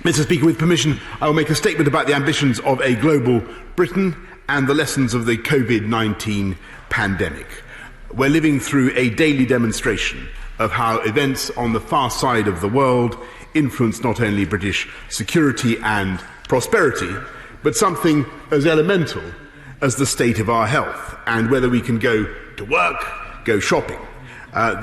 Mr. Speaker, with permission, I will make a statement about the ambitions of a global Britain and the lessons of the COVID-19 pandemic. We're living through a daily demonstration of how events on the far side of the world influence not only British security and prosperity, but something as elemental as the state of our health and whether we can go to work, go shopping.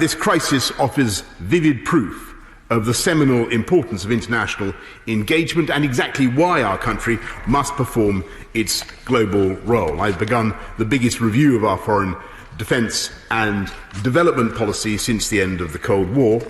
This crisis offers vivid proof of the seminal importance of international engagement and exactly why our country must perform its global role. I've begun the biggest review of our foreign defence and development policy since the end of the Cold War,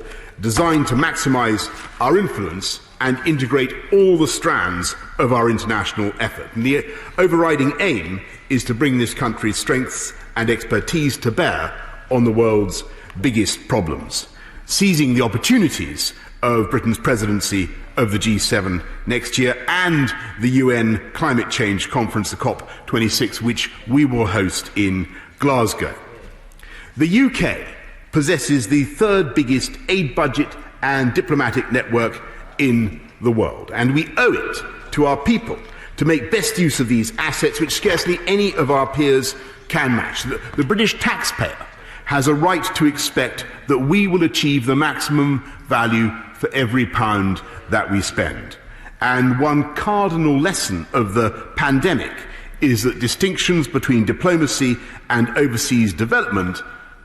designed to maximise our influence and integrate all the strands of our international effort. And the overriding aim is to bring this country's strengths and expertise to bear on the world's biggest problems, seizing the opportunities of Britain's presidency of the G7 next year and the UN Climate Change Conference, the COP26, which we will host in Glasgow. The UK possesses the third biggest aid budget and diplomatic network in the world, and we owe it to our people to make best use of these assets which scarcely any of our peers can match. The British taxpayer has a right to expect that we will achieve the maximum value for every pound that we spend. And one cardinal lesson of the pandemic is that distinctions between diplomacy and overseas development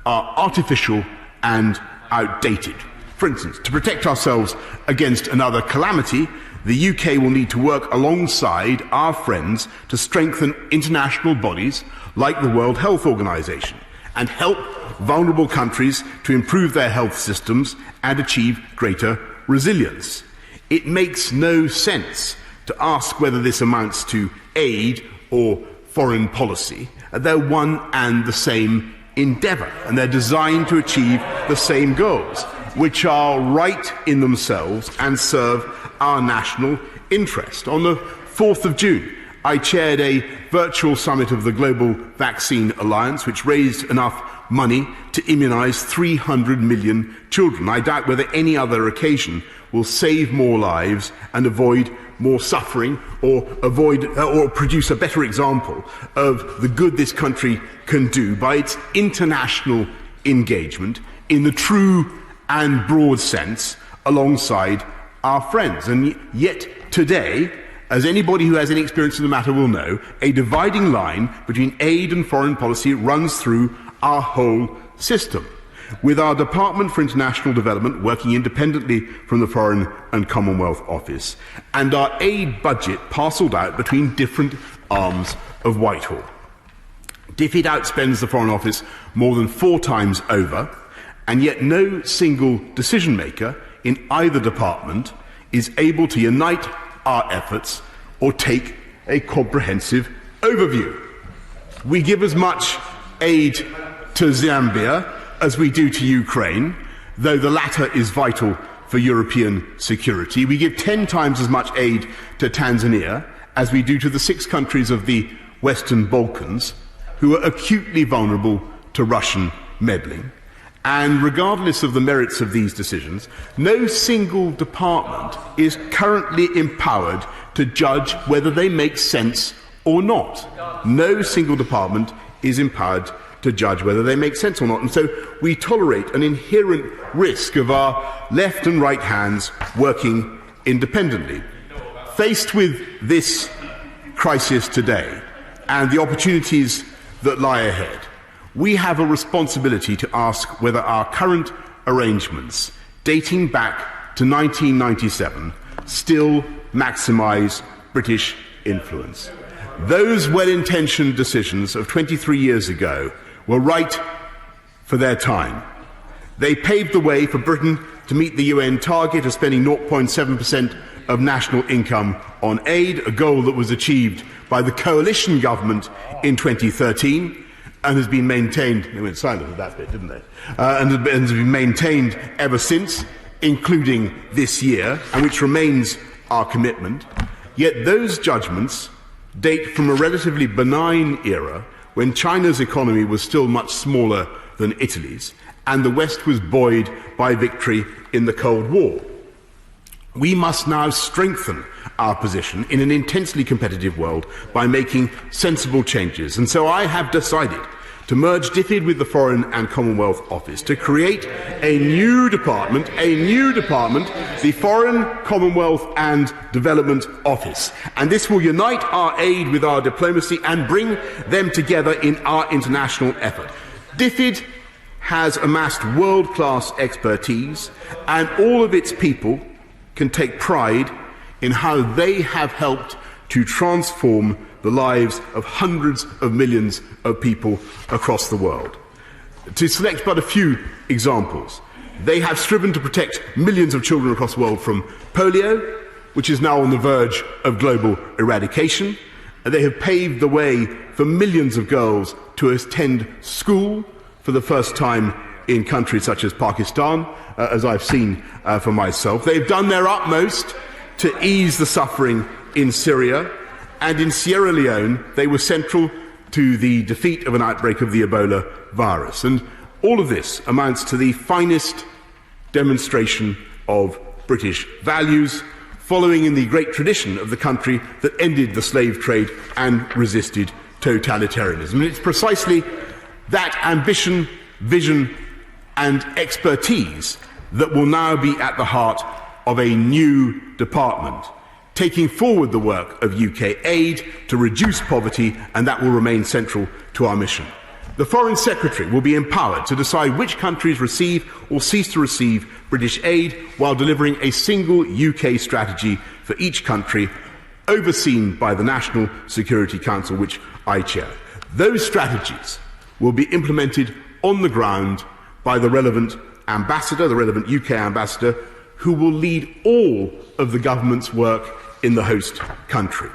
are artificial and outdated. For instance, to protect ourselves against another calamity, the UK will need to work alongside our friends to strengthen international bodies like the World Health Organization and help vulnerable countries to improve their health systems and achieve greater resilience. It makes no sense to ask whether this amounts to aid or foreign policy. They're one and the same endeavour, and they're designed to achieve the same goals, which are right in themselves and serve our national interest. On the 4th of June, I chaired a virtual summit of the Global Vaccine Alliance, which raised enough money to immunise 300 million children. I doubt whether any other occasion will save more lives and avoid more suffering or produce a better example of the good this country can do by its international engagement in the true and broad sense alongside our friends. And yet today, as anybody who has any experience in the matter will know, a dividing line between aid and foreign policy runs through our whole system, with our Department for International Development working independently from the Foreign and Commonwealth Office, and our aid budget parcelled out between different arms of Whitehall. DfID outspends the Foreign Office more than 4 times over, and yet no single decision-maker in either department is able to unite our efforts or take a comprehensive overview. We give as much aid to Zambia as we do to Ukraine, though the latter is vital for European security. We give 10 times as much aid to Tanzania as we do to the 6 countries of the Western Balkans, who are acutely vulnerable to Russian meddling. And regardless of the merits of these decisions, no single department is currently empowered to judge whether they make sense or not. No single department is empowered to judge whether they make sense or not. And so we tolerate an inherent risk of our left and right hands working independently. Faced with this crisis today and the opportunities that lie ahead, we have a responsibility to ask whether our current arrangements, dating back to 1997, still maximise British influence. Those well-intentioned decisions of 23 years ago were right for their time. They paved the way for Britain to meet the UN target of spending 0.7% of national income on aid, a goal that was achieved by the coalition government in 2013 and has been maintained. They went silent at that bit, didn't they? And has been maintained ever since, including this year, and which remains our commitment. Yet those judgments date from a relatively benign era when China's economy was still much smaller than Italy's, and the West was buoyed by victory in the Cold War. We must now strengthen our position in an intensely competitive world by making sensible changes. And so I have decided to merge DfID with the Foreign and Commonwealth Office, to create a new department, the Foreign, Commonwealth and Development Office. And this will unite our aid with our diplomacy and bring them together in our international effort. DfID has amassed world-class expertise, and all of its people can take pride in how they have helped to transform the lives of hundreds of millions of people across the world. To select but a few examples, they have striven to protect millions of children across the world from polio, which is now on the verge of global eradication, and they have paved the way for millions of girls to attend school for the first time in countries such as Pakistan, as I've seen for myself. They've done their utmost to ease the suffering in Syria, and in Sierra Leone they were central to the defeat of an outbreak of the Ebola virus. And all of this amounts to the finest demonstration of British values, following in the great tradition of the country that ended the slave trade and resisted totalitarianism. And it's precisely that ambition, vision and expertise that will now be at the heart of a new department, taking forward the work of UK aid to reduce poverty, and that will remain central to our mission. The Foreign Secretary will be empowered to decide which countries receive or cease to receive British aid, while delivering a single UK strategy for each country, overseen by the National Security Council, which I chair. Those strategies will be implemented on the ground by the relevant ambassador, the relevant UK ambassador, who will lead all of the government's work in the host country.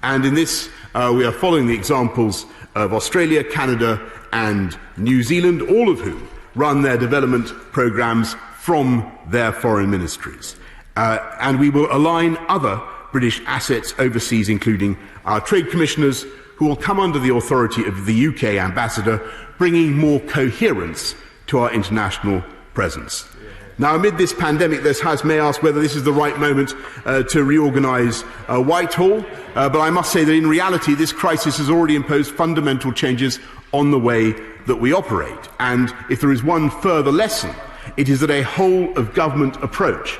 And in this, we are following the examples of Australia, Canada and New Zealand, all of whom run their development programmes from their foreign ministries. And we will align other British assets overseas, including our trade commissioners, who will come under the authority of the UK ambassador, bringing more coherence to our international presence. Now, amid this pandemic, this House may ask whether this is the right moment to reorganise Whitehall, but I must say that in reality this crisis has already imposed fundamental changes on the way that we operate. And if there is one further lesson, it is that a whole-of-government approach,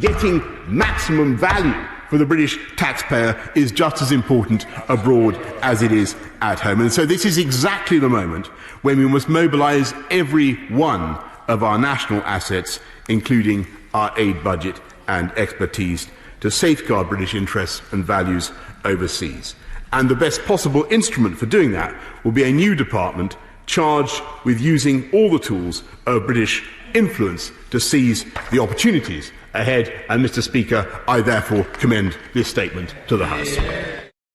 getting maximum value for the British taxpayer, is just as important abroad as it is at home. And so this is exactly the moment when we must mobilise every one of our national assets, including our aid budget and expertise, to safeguard British interests and values overseas. And the best possible instrument for doing that will be a new department charged with using all the tools of British influence to seize the opportunities ahead. And, Mr. Speaker, I therefore commend this statement to the House.